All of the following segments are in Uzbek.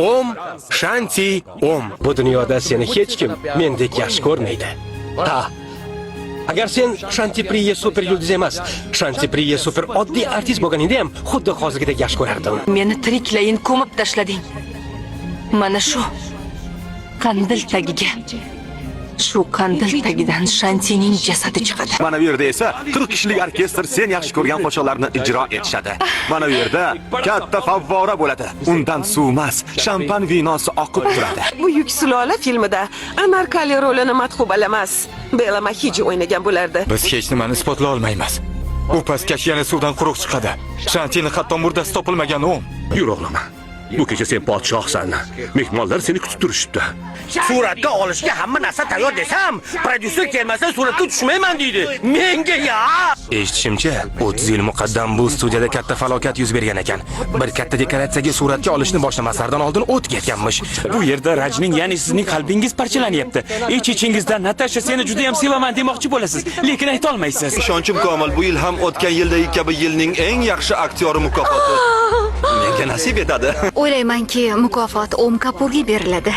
Om Shanti Om. Bu dunyoda seni hech kim mendek yaxshi ko'rmaydi. Ha. Agar sen Shanti Priya super yulduz emas, Shanti Priya super oddiy artist bo'lganingda ham xuddi hozirgidek yaxshi ko'rardim. Meni tiriklayin ko'mib tashlading. Mana shu qandil tagiga. Shu qandil tagidan Shantining jasadi chiqadi. Mana bu yerda esa 40 kishilik orkestr sen yaxshi ko'rgan qo'shiqlarni ijro etishadi. Mana bu yerda katta favvora bo'ladi. Undan suv emas, shampan vinosi oqib turadi. Buyuk sulola filmida Anarkali rolini Matxubal emas, Bela Mahiji o'ynagan bo'lardi. Biz hech nimani isbotlay olmaymiz. U pastkash yana suvdan quruq chiqadi. Shantini hatto murdasi topilmagan u. Yur o'g'lim. Bu kecha sen podshohsan. Mehmonlar seni kutib turishibdi. Suratga olishga hamma narsa tayyor desam, prodyuser kelmasa suratga tushmayman deydi. Menga ya! Eshitishimcha, 30 yil muqaddam bu studiyada katta falokat yuz bergan ekan. Bir katta dekoratsiyaga suratga olishni boshlamaslardan oldin o't ketganmish. Bu yerda Rajning, ya'ni sizning qalbingiz parchalanyapti. Ich-ichingizda Natasha seni juda ham sevaman demoqchi bo'lasiz, lekin ayta olmaysiz. Ishonchim komil, bu yil ham o'tgan yildagi kabi yilning eng yaxshi aktyori mukofoti menga nasib etadi. O'ylaymanki, mukofot Om Kapurga beriladi.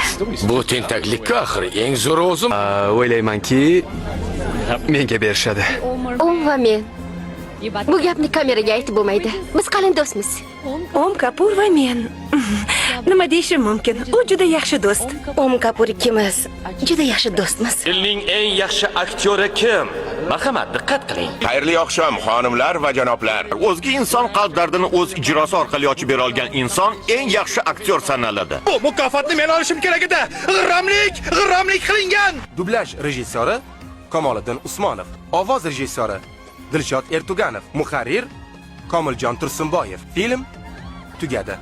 Bu tentaklikka axir eng zo'r o'zim. O'ylaymanki, menga berishadi. Om va men. Bu gapni kameraga aytib bo'lmaydi. Biz qalin do'stmiz. Om Kapur va men. Nima deyishim mumkin? U juda yaxshi do'st. Om Kapur ikkimiz juda yaxshi do'stmiz. Yilning eng yaxshi aktyori kim? Marhamat, diqqat qiling. Xayrli oqshom, xonimlar va janoblar. O'zga inson qalb dardini o'z ijrosi orqali ochib bera olgan inson eng yaxshi aktyor sanaladi. Bu mukofotni men olishim kerak edi. G'irromlik qilingan. Dublyaj rejissyori Kamoliddin Usmonov, ovoz rejissyori Dilshod Ertuganov, muharrir Komiljon Tursunboyev. Film tugadi.